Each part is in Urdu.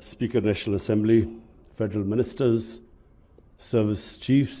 Speaker National Assembly, Federal Ministers, Service Chiefs,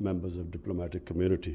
Members of Diplomatic Community,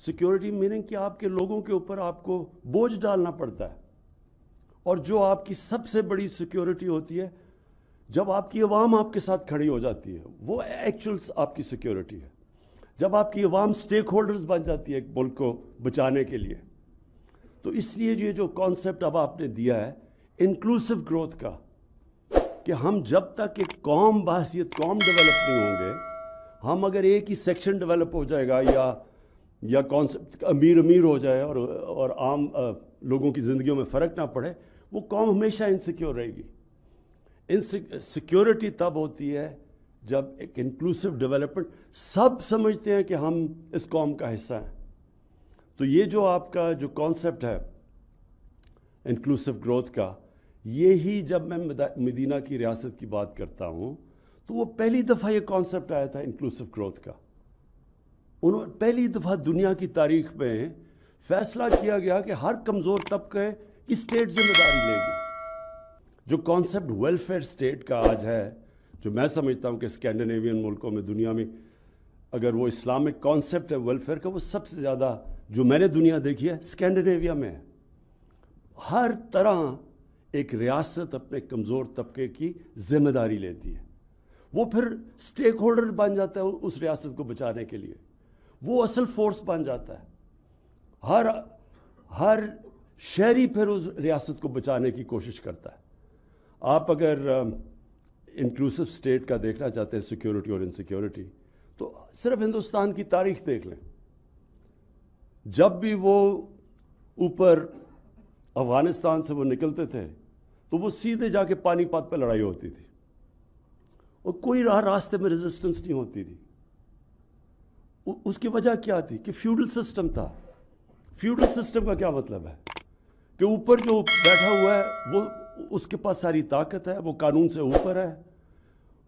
security meaning کہ آپ کے لوگوں کے اوپر آپ کو بوجھ ڈالنا پڑتا ہے. اور جو آپ کی سب سے بڑی سیکیورٹی ہوتی ہے جب آپ کی عوام آپ کے ساتھ کھڑی ہو جاتی ہے, وہ ایکچوئلس آپ کی سیکیورٹی ہے. جب آپ کی عوام سٹیک ہولڈرز بن جاتی ہے ایک ملک کو بچانے کے لیے. تو اس لیے یہ جو کانسیپٹ اب آپ نے دیا ہے انکلوسیو گروتھ کا, کہ ہم جب تک ایک قوم بحیثیت قوم ڈیولپ نہیں ہوں گے, ہم اگر ایک ہی سیکشن ڈیولپ ہو جائے گا یا کانسیپٹ امیر ہو جائے اور عام لوگوں کی زندگیوں میں فرق نہ پڑے, وہ قوم ہمیشہ انسیکیور رہے گی. سیکیورٹی تب ہوتی ہے جب ایک انکلوسیو ڈیولپمنٹ, سب سمجھتے ہیں کہ ہم اس قوم کا حصہ ہیں. تو یہ جو آپ کا جو کانسیپٹ ہے انکلوسیو گروتھ کا, یہی جب میں مدینہ کی ریاست کی بات کرتا ہوں تو وہ پہلی دفعہ یہ کانسیپٹ آیا تھا انکلوسیو گروتھ کا. پہلی دفعہ دنیا کی تاریخ میں فیصلہ کیا گیا کہ ہر کمزور طبقے کی اسٹیٹ ذمہ داری لے گی. جو کانسیپٹ ویلفیئر اسٹیٹ کا آج ہے, جو میں سمجھتا ہوں کہ اسکینڈینیوین ملکوں میں, دنیا میں اگر وہ اسلامک کانسیپٹ ہے ویلفیئر کا, وہ سب سے زیادہ جو میں نے دنیا دیکھی ہے اسکینڈینیویا میں ہے. ہر طرح ایک ریاست اپنے کمزور طبقے کی ذمہ داری لیتی ہے, وہ پھر اسٹیک ہولڈر بن جاتا ہے اس ریاست کو بچانے کے لیے, وہ اصل فورس بن جاتا ہے. ہر شہری پھر اس ریاست کو بچانے کی کوشش کرتا ہے. آپ اگر انکلوسیو اسٹیٹ کا دیکھنا چاہتے ہیں سیکیورٹی اور انسیکیورٹی, تو صرف ہندوستان کی تاریخ دیکھ لیں. جب بھی وہ اوپر افغانستان سے وہ نکلتے تھے تو وہ سیدھے جا کے پانی پات پہ لڑائی ہوتی تھی, اور کوئی راستے میں ریزسٹنس نہیں ہوتی تھی. اس کی وجہ کیا تھی کہ فیوڈل سسٹم تھا. فیوڈل سسٹم کا کیا مطلب ہے کہ اوپر جو بیٹھا ہوا ہے وہ اس کے پاس ساری طاقت ہے, وہ قانون سے اوپر ہے,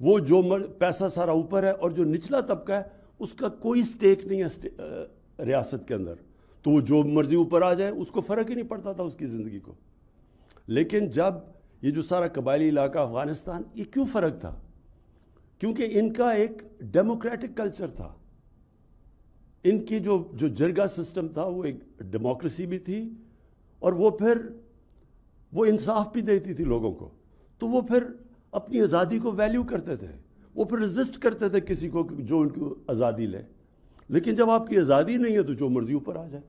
وہ جو پیسہ سارا اوپر ہے, اور جو نچلا طبقہ ہے اس کا کوئی سٹیک نہیں ہے ریاست کے اندر, تو وہ جو مرضی اوپر آ جائے اس کو فرق ہی نہیں پڑتا تھا اس کی زندگی کو. لیکن جب یہ جو سارا قبائلی علاقہ افغانستان, یہ کیوں فرق تھا؟ کیونکہ ان کا ایک ڈیموکریٹک کلچر تھا. ان کی جو جرگہ سسٹم تھا وہ ایک ڈیموکریسی بھی تھی, اور وہ پھر وہ انصاف بھی دیتی تھی لوگوں کو. تو وہ پھر اپنی آزادی کو ویلیو کرتے تھے, وہ پھر ریزسٹ کرتے تھے کسی کو جو ان کو آزادی لے. لیکن جب آپ کی آزادی نہیں ہے تو جو مرضی اوپر آ جائے.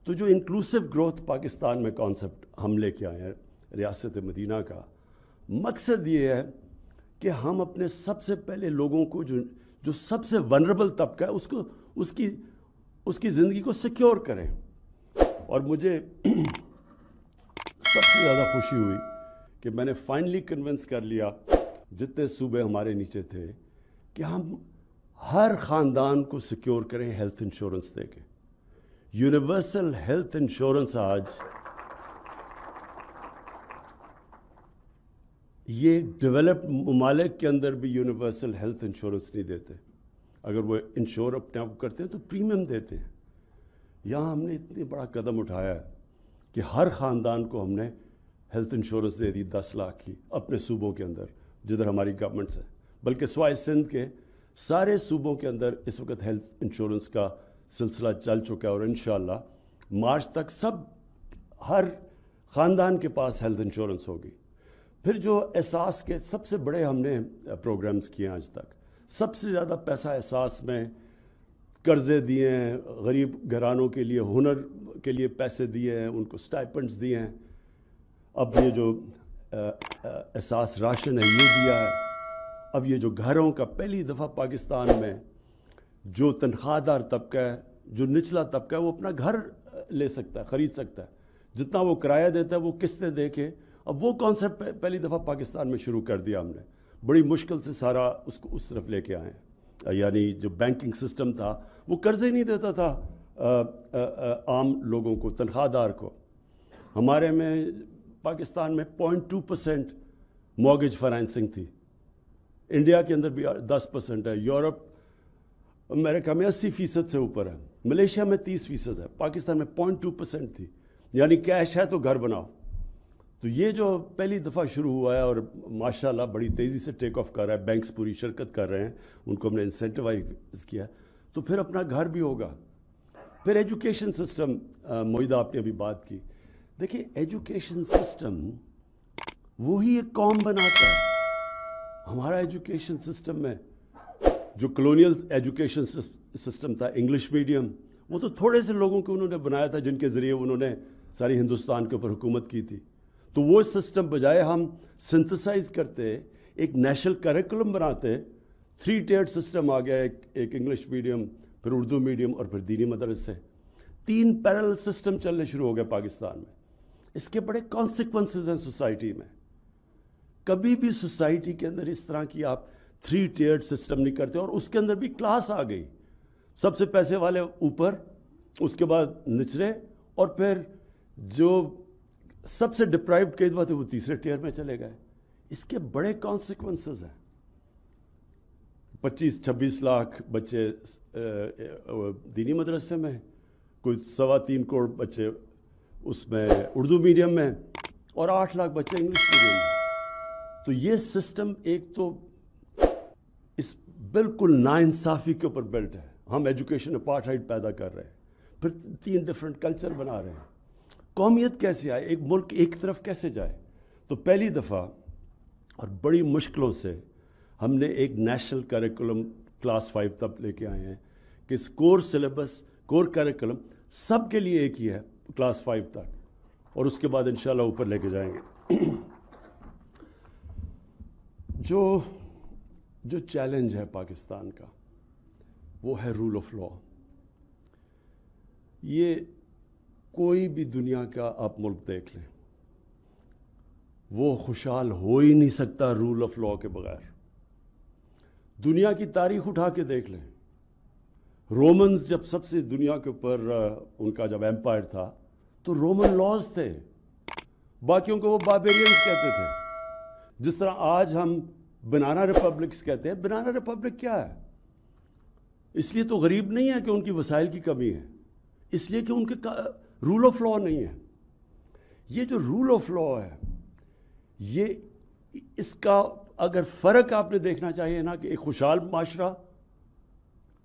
تو جو انکلوسیو گروتھ پاکستان میں کانسیپٹ ہم لے کے آئے ہیں ریاست مدینہ کا, مقصد یہ ہے کہ ہم اپنے سب سے پہلے لوگوں کو جو سب سے ونربل طبقہ ہے اس کی زندگی کو سیکیور کریں. اور مجھے سب سے زیادہ خوشی ہوئی کہ میں نے فائنلی کنونس کر لیا جتنے صوبے ہمارے نیچے تھے کہ ہم ہر خاندان کو سیکیور کریں ہیلتھ انشورنس دے کے. یونیورسل ہیلتھ انشورنس آج یہ ڈیولپڈ ممالک کے اندر بھی یونیورسل ہیلتھ انشورنس نہیں دیتے. اگر وہ انشور اپنے آپ کو کرتے ہیں تو پریمیم دیتے ہیں. یہاں ہم نے اتنی بڑا قدم اٹھایا ہے کہ ہر خاندان کو ہم نے ہیلتھ انشورنس دے دی 10 لاکھ کی اپنے صوبوں کے اندر جدھر ہماری گورنمنٹس ہے. بلکہ سوائے سندھ کے سارے صوبوں کے اندر اس وقت ہیلتھ انشورنس کا سلسلہ چل چکا ہے, اور انشاءاللہ مارچ تک ہر خاندان کے پاس ہیلتھ انشورنس ہوگی. پھر جو احساس کے سب سے بڑے ہم نے پروگرامز کیے ہیں آج تک, سب سے زیادہ پیسہ احساس میں قرضے دیے ہیں, غریب گھرانوں کے لیے ہنر کے لیے پیسے دیے ہیں, ان کو سٹائپنڈز دیے ہیں. اب یہ جو احساس راشن ہے یہ دیا ہے. اب یہ جو گھروں کا پہلی دفعہ پاکستان میں جو تنخواہ دار طبقہ ہے, جو نچلا طبقہ ہے, وہ اپنا گھر لے سکتا ہے, خرید سکتا ہے. جتنا وہ کرایہ دیتا ہے وہ قسطیں دے کے, اب وہ کانسیپٹ پہلی دفعہ پاکستان میں شروع کر دیا ہم نے. بڑی مشکل سے سارا اس کو اس طرف لے کے آئے ہیں. یعنی جو بینکنگ سسٹم تھا وہ قرضے نہیں دیتا تھا عام لوگوں کو, تنخواہ دار کو. ہمارے میں پاکستان میں 0.2% مورگیج فائنینسنگ تھی. انڈیا کے اندر بھی 10% ہے. یورپ امریکہ میں 80% سے اوپر ہے. ملیشیا میں 30% ہے. پاکستان میں 0.2% تھی. یعنی کیش ہے تو گھر بناؤ. تو یہ جو پہلی دفعہ شروع ہوا ہے اور ماشاءاللہ بڑی تیزی سے ٹیک آف کر رہا ہے, بینکس پوری شرکت کر رہے ہیں, ان کو ہم نے انسینٹیوائز کیا, تو پھر اپنا گھر بھی ہوگا. پھر ایجوکیشن سسٹم، معیدہ آپ نے ابھی بات کی. دیکھیں ایجوکیشن سسٹم وہی ایک قوم بناتا ہے. ہمارا ایجوکیشن سسٹم میں جو کلونیل ایجوکیشن سسٹم تھا، انگلش میڈیم، وہ تو تھوڑے سے لوگوں کو انہوں نے بنایا تھا جن کے ذریعے انہوں نے ساری ہندوستان کے اوپر حکومت کی تھی. تو وہ سسٹم بجائے ہم سنتھسائز کرتے، ایک نیشنل کریکولم بناتے. 3 ٹیئر سسٹم آ گیا، ایک انگلش میڈیم، پھر اردو میڈیم اور پھر دینی مدرسے. 3 پیرل سسٹم چلنے شروع ہو گئے پاکستان میں. اس کے بڑے کانسیکوینسز ہیں سوسائٹی میں. کبھی بھی سوسائٹی کے اندر اس طرح کی آپ 3 ٹیئر سسٹم نہیں کرتے. اور اس کے اندر بھی کلاس آ گئی، سب سے پیسے والے اوپر، اس کے بعد نچلے، اور پھر جو سب سے ڈپرائیوڈ قید تھے وہ تیسرے ٹیئر میں چلے گئے. اس کے بڑے کانسیکوینسز ہیں. 25-26 لاکھ بچے دینی مدرسے میں، کوئی 3.25 کروڑ بچے اس میں اردو میڈیم میں، اور 8 لاکھ بچے انگلش میڈیم میں. تو یہ سسٹم ایک تو اس بالکل ناانصافی کے اوپر بلٹ ہے. ہم ایجوکیشن اپارٹھائڈ پیدا کر رہے ہیں، پھر 3 ڈفرینٹ کلچر بنا رہے ہیں. قومیت کیسے آئے؟ ایک ملک ایک طرف کیسے جائے؟ تو پہلی دفعہ اور بڑی مشکلوں سے ہم نے ایک نیشنل کریکولم کلاس 5 تب لے کے آئے ہیں کہ اس کور سلیبس، کور کریکولم سب کے لیے ایک ہی ہے کلاس 5 تک، اور اس کے بعد انشاءاللہ اوپر لے کے جائیں گے. جو چیلنج ہے پاکستان کا وہ ہے رول آف لا. یہ کوئی بھی دنیا کا آپ ملک دیکھ لیں، وہ خوشحال ہو ہی نہیں سکتا رول آف لا کے بغیر. دنیا کی تاریخ اٹھا کے دیکھ لیں. رومنز جب سب سے دنیا کے اوپر ان کا جب ایمپائر تھا تو رومن لاز تھے، باقیوں کو وہ باربیرینز کہتے تھے. جس طرح آج ہم بنانا ریپبلکس کہتے ہیں. بنانا ریپبلک کیا ہے؟ اس لیے تو غریب نہیں ہے کہ ان کی وسائل کی کمی ہے، اس لیے کہ ان کے رول آف لا نہیں ہے. یہ جو رول آف لا ہے، یہ اس کا اگر فرق آپ نے دیکھنا چاہیے نا کہ ایک خوشحال معاشرہ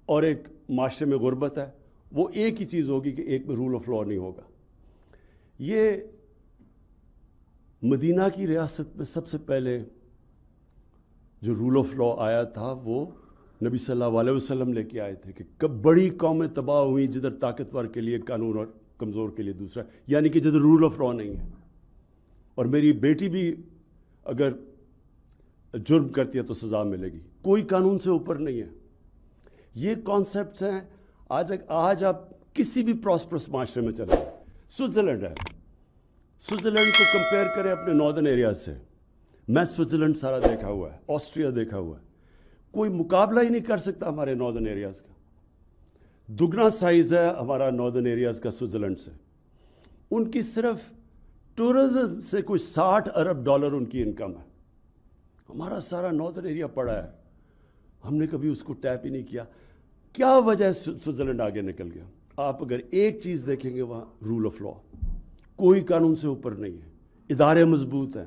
اور ایک معاشرے میں غربت ہے، وہ ایک ہی چیز ہوگی کہ ایک میں رول آف لا نہیں ہوگا. یہ مدینہ کی ریاست میں سب سے پہلے جو رول آف لا آیا تھا وہ نبی صلی اللہ علیہ وسلم لے کے آئے تھے کہ کب بڑی قومیں تباہ ہوئیں جدھر طاقتور کے لیے قانون اور کمزور کے لیے دوسرا، یعنی کہ جدھر رول آف لا نہیں ہے. اور میری بیٹی بھی اگر جرم کرتی ہے تو سزا ملے گی، کوئی قانون سے اوپر نہیں ہے. یہ کانسیپٹس ہیں. آج آپ کسی بھی پراسپرس معاشرے میں چلیں، سوئٹزرلینڈ ہے، سوئٹزرلینڈ کو کمپیئر کریں اپنے ناردرن ایریاز سے. میں سوئٹزرلینڈ سارا دیکھا ہوا ہے، آسٹریا دیکھا ہوا ہے، کوئی مقابلہ ہی نہیں کر سکتا ہمارے ناردرن ایریاز کا. دگنا سائز ہے ہمارا ناردرن ایریاز کا سوئٹزرلینڈ سے. ان کی صرف ٹورزم سے کوئی $60 ارب ان کی انکم ہے. ہمارا سارا ناردرن ایریا پڑا ہے، ہم نے کبھی اس کو ٹیپ ہی نہیں کیا. کیا وجہ ہے سوئٹزرلینڈ آگے نکل گیا؟ آپ اگر ایک چیز دیکھیں گے وہاں رول آف لا، کوئی قانون سے اوپر نہیں ہے، ادارے مضبوط ہیں.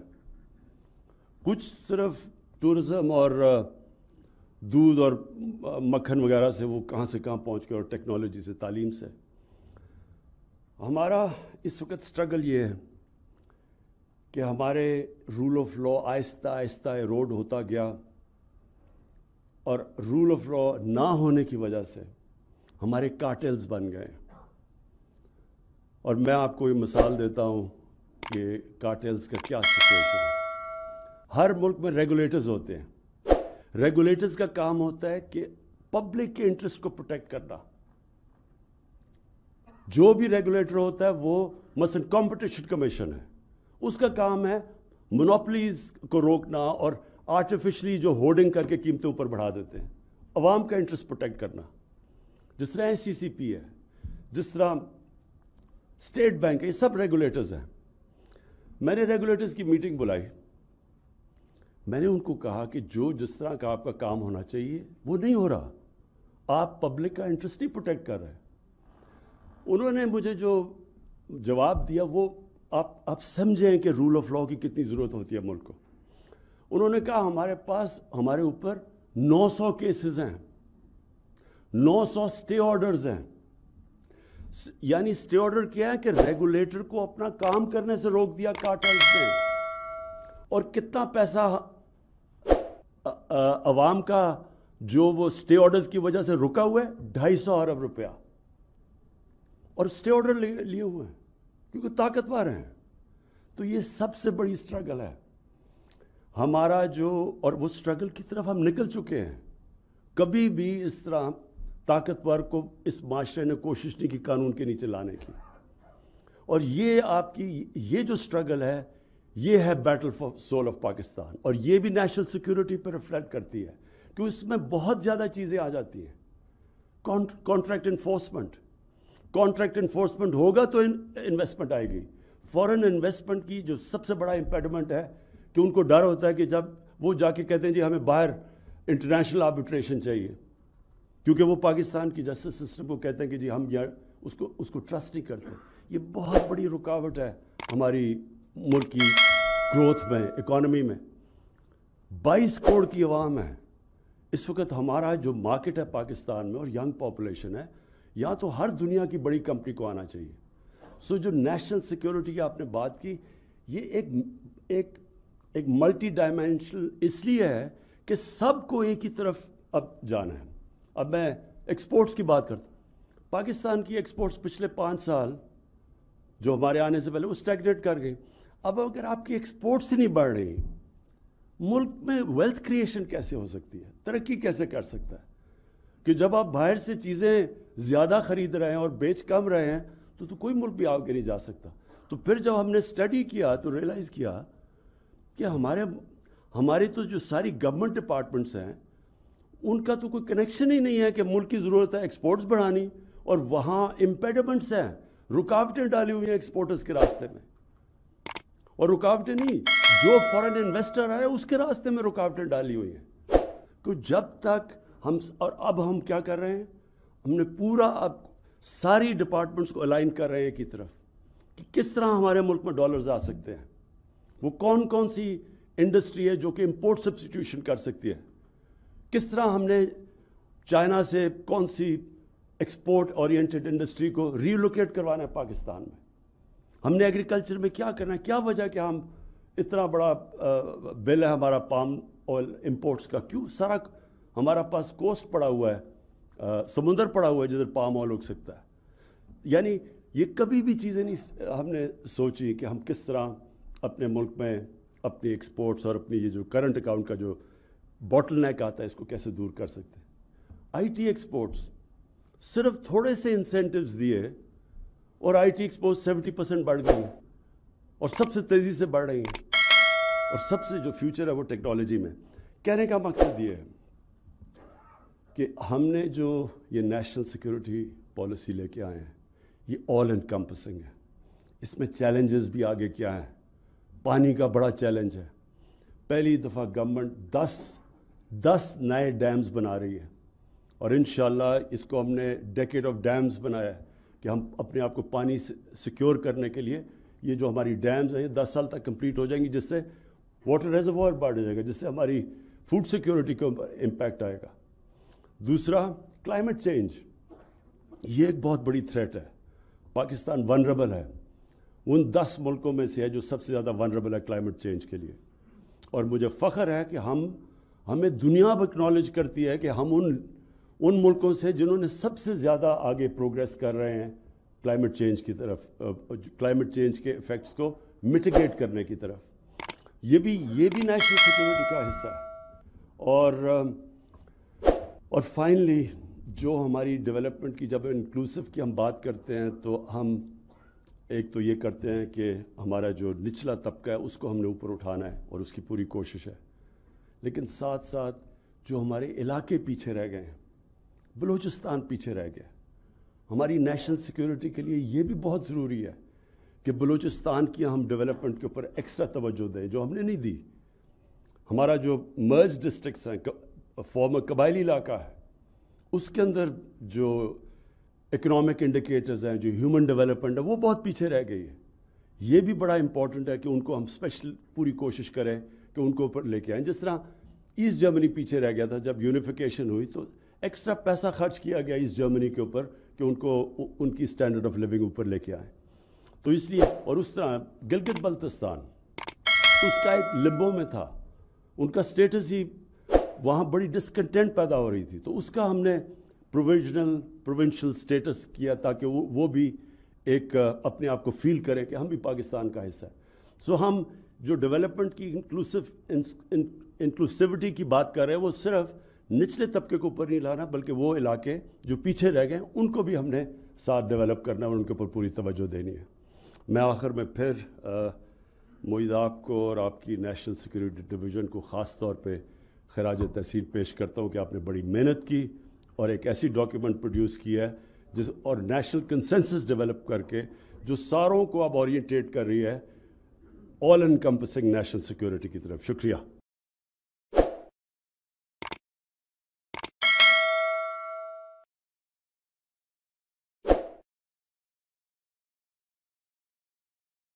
کچھ صرف ٹورزم اور دودھ اور مکھن وغیرہ سے وہ کہاں سے کہاں پہنچ گئے، اور ٹیکنالوجی سے، تعلیم سے. ہمارا اس وقت سٹرگل یہ ہے کہ ہمارے رول آف لا آہستہ آہستہ ایروڈ ہوتا گیا، اور رول آف لا نہ ہونے کی وجہ سے ہمارے کارٹلز بن گئے. اور میں آپ کو یہ مثال دیتا ہوں کہ کارٹلز کا کیا سچویشن ہے. ہر ملک میں ریگولیٹرز ہوتے ہیں. ریگولیٹرز کا کام ہوتا ہے کہ پبلک کے انٹرسٹ کو پروٹیکٹ کرنا. جو بھی ریگولیٹر ہوتا ہے وہ مثلا کمپٹیشن کمیشن ہے، اس کا کام ہے مونوپلیز کو روکنا اور آرٹیفیشلی جو ہورڈنگ کر کے قیمتیں اوپر بڑھا دیتے ہیں، عوام کا انٹرسٹ پروٹیکٹ کرنا. جس طرح SCCP ہے، جس طرح اسٹیٹ بینک ہے، یہ سب ریگولیٹرز ہیں. میں نے ریگولیٹرز کی میٹنگ بلائی. میں نے ان کو کہا کہ جو جس طرح کا آپ کا کام ہونا چاہیے وہ نہیں ہو رہا، آپ پبلک کا انٹرسٹ نہیں پروٹیکٹ کر رہے. انہوں نے مجھے جو جواب دیا وہ آپ سمجھیں کہ رول آف لا کی کتنی ضرورت ہوتی ہے ملک کو. انہوں نے کہا ہمارے پاس ہمارے اوپر 900 کیسز ہیں، 900 اسٹے آرڈرز ہیں. یعنی اسٹے آرڈر کیا ہے کہ ریگولیٹر کو اپنا کام کرنے سے روک دیا کارٹلز نے، اور کتنا پیسہ عوام کا جو وہ اسٹے آرڈرز کی وجہ سے رکا ہوا ہے، 250 ارب روپیہ، اور اسٹے آرڈر لیے ہوئے ہیں کیونکہ طاقتور ہیں. تو یہ سب سے بڑی اسٹرگل ہے ہمارا اور وہ اسٹرگل کی طرف ہم نکل چکے ہیں. کبھی بھی اس طرح طاقتور کو اس معاشرے نے کوشش نہیں کی قانون کے نیچے لانے کی. اور یہ آپ کی یہ جو اسٹرگل ہے، یہ ہے battle for soul of Pakistan, اور یہ بھی نیشنل سیکیورٹی پر ریفلیکٹ کرتی ہے کہ اس میں بہت زیادہ چیزیں آ جاتی ہیں. کانٹریکٹ انفورسمنٹ ہوگا تو انویسٹمنٹ آئے گی. فورن انویسٹمنٹ کی جو سب سے بڑا امپیڈمنٹ ہے کہ ان کو ڈر ہوتا ہے کہ جب وہ جا کے کہتے ہیں جی ہمیں باہر انٹرنیشنل آربیٹریشن چاہیے، کیونکہ وہ پاکستان کی جسٹس سسٹم کو کہتے ہیں کہ جی ہم اس کو ٹرسٹ نہیں کرتے. یہ بہت بڑی رکاوٹ ہے ہماری ملک کی گروتھ میں، اکانومی میں. 22 کروڑ کی عوام ہے اس وقت. ہمارا جو مارکیٹ ہے پاکستان میں اور ینگ پاپولیشن ہے، یا تو ہر دنیا کی بڑی کمپنی کو آنا چاہیے. سو جو نیشنل سیکیورٹی کی آپ نے بات کی، یہ ایک ملٹی ڈائمینشنل اس لیے ہے کہ سب کو ایک ہی طرف اب جانا ہے. اب میں ایکسپورٹس کی بات کرتا ہوں. پاکستان کی ایکسپورٹس پچھلے 5 سال جو ہمارے آنے سے پہلے وہ اسٹیگنیٹ کر گئی. اب اگر آپ کی ایکسپورٹس ہی نہیں بڑھ رہی، ملک میں ویلتھ کریشن کیسے ہو سکتی ہے، ترقی کیسے کر سکتا ہے؟ کہ جب آپ باہر سے چیزیں زیادہ خرید رہے ہیں اور بیچ کم رہے ہیں تو کوئی ملک بھی آگے نہیں جا سکتا. تو پھر جب ہم نے اسٹڈی کیا تو ریئلائز کیا کہ ہمارے تو جو ساری گورنمنٹ ڈپارٹمنٹس ہیں ان کا تو کوئی کنیکشن ہی نہیں ہے کہ ملک کی ضرورت ہے ایکسپورٹس بڑھانی، اور وہاں امپیڈمنٹس ہیں، رکاوٹیں ڈالی ہوئی ہیں ایکسپورٹرز کے راستے میں. اور رکاوٹیں نہیں، جو فورن انویسٹر آ رہے ہیں اس کے راستے میں رکاوٹیں ڈالی ہوئی ہیں. کہ جب تک اور اب ہم کیا کر رہے ہیں، ہم نے پورا اب ساری ڈپارٹمنٹس کو الائن کر رہے ہیں ایک ہی طرف کہ کس طرح ہمارے ملک میں ڈالرز آ سکتے ہیں. وہ کون سی انڈسٹری ہے جو کہ امپورٹ سبسٹیٹیوشن کر سکتی ہے، کس طرح ہم نے چائنا سے کون سی ایکسپورٹ اورینٹڈ انڈسٹری کو ریلوکیٹ کروانا ہے پاکستان میں. ہم نے ایگریکلچر میں کیا کرنا ہے، کیا وجہ کہ ہم اتنا بڑا بل ہے ہمارا پام آئل امپورٹس کا، کیوں سارا ہمارا پاس کوسٹ پڑا ہوا ہے، سمندر پڑا ہوا ہے جدھر پام آئل اگ سکتا ہے. یعنی یہ کبھی بھی چیزیں نہیں ہم نے سوچی کہ ہم کس طرح اپنے ملک میں اپنی ایکسپورٹس اور اپنی یہ جو کرنٹ اکاؤنٹ کا جو باٹل نیک آتا ہے اس کو کیسے دور کر سکتے ہیں. آئی ٹی ایکسپورٹس صرف تھوڑے سے انسینٹیوز دیے اور آئی ٹی ایکسپورٹس 70% بڑھ گئی ہیں اور سب سے تیزی سے بڑھ رہی ہیں، اور سب سے جو فیوچر ہے وہ ٹیکنالوجی میں. کہنے کا مقصد یہ ہے کہ ہم نے جو یہ نیشنل سیکیورٹی پالیسی لے کے آئے ہیں یہ آل انکمپسنگ ہے. اس میں چیلنجز بھی آگے کیا ہیں. پانی کا بڑا چیلنج ہے. پہلی دفعہ گورنمنٹ 10 نئے ڈیمز بنا رہی ہے، اور انشاءاللہ اس کو ہم نے ڈیکیڈ آف ڈیمز بنایا ہے کہ ہم اپنے آپ کو پانی سیکیور کرنے کے لیے یہ جو ہماری ڈیمز ہیں یہ 10 سال تک کمپلیٹ ہو جائیں گی، جس سے واٹر ریزروائر بڑھ جائے گا، جس سے ہماری فوڈ سیکیورٹی کو امپیکٹ آئے گا. دوسرا کلائمیٹ چینج، یہ ایک بہت بڑی تھریٹ ہے. پاکستان ونریبل ہے، ان 10 ملکوں میں سے ہے جو سب سے زیادہ ونریبل ہے کلائمیٹ چینج کے لیے. اور مجھے فخر ہے کہ ہمیں دنیا اب اکنالج کرتی ہے کہ ہم ان ملکوں سے جنہوں نے سب سے زیادہ آگے پروگریس کر رہے ہیں کلائمیٹ چینج کی طرف، کلائمیٹ چینج کے ایفیکٹس کو میٹیگیٹ کرنے کی طرف. یہ بھی نیشنل سیکیورٹی کا حصہ ہے. اور فائنلی جو ہماری ڈیولپمنٹ کی جب انکلوسیو کی ہم بات کرتے ہیں تو ہم ایک تو یہ کرتے ہیں کہ ہمارا جو نچلا طبقہ ہے اس کو ہم نے اوپر اٹھانا ہے اور اس کی پوری کوشش ہے. لیکن ساتھ ساتھ جو ہمارے علاقے پیچھے رہ گئے ہیں، بلوچستان پیچھے رہ گیا، ہماری نیشنل سیکیورٹی کے لیے یہ بھی بہت ضروری ہے کہ بلوچستان کی ہم ڈیولپمنٹ کے اوپر ایکسٹرا توجہ دیں جو ہم نے نہیں دی. ہمارا جو مرج ڈسٹرکٹس ہیں، فارمر قبائلی علاقہ ہے، اس کے اندر جو اکنامک انڈیکیٹرز ہیں، جو ہیومن ڈیولپمنٹ ہے، وہ بہت پیچھے رہ گئی ہے. یہ بھی بڑا امپورٹنٹ ہے کہ ان کو ہم اسپیشل پوری کوشش کریں کہ ان کو اوپر لے کے آئیں. جس طرح ایسٹ جرمنی پیچھے رہ گیا تھا، جب یونیفیکیشن ہوئی تو ایکسٹرا پیسہ خرچ کیا گیا ایسٹ جرمنی کے اوپر کہ کہ ان کو ان کی اسٹینڈرڈ آف لیونگ اوپر لے کے آئیں. تو اس لیے اور اس طرح گلگت بلتستان اس کا ایک لمبو میں تھا, ان کا سٹیٹس ہی وہاں بڑی ڈسکنٹینٹ پیدا ہو رہی تھی, تو اس کا ہم نے پروونشل سٹیٹس کیا تاکہ وہ بھی ایک اپنے آپ کو فیل کریں کہ ہم بھی پاکستان کا حصہ ہیں. سو ہم جو ڈیولپمنٹ کی انکلوسیوٹی کی بات کر رہے ہیں وہ صرف نچلے طبقے کو اوپر نہیں لانا, بلکہ وہ علاقے جو پیچھے رہ گئے ان کو بھی ہم نے ساتھ ڈیولپ کرنا ہے اور ان کے اوپر پوری توجہ دینی ہے. میں آخر میں پھر معید آپ کو اور آپ کی نیشنل سیکورٹی ڈویژن کو خاص طور پہ خراج تحسین پیش کرتا ہوں کہ آپ نے بڑی محنت کی اور ایک ایسی ڈاکیومنٹ پروڈیوس کی ہے اور نیشنل کنسنسس ڈیولپ کر کے جو ساروں کو اب اورینٹیٹ کر رہی ہے آل انکمپسنگ نیشنل سیکورٹی کی طرف. شکریہ.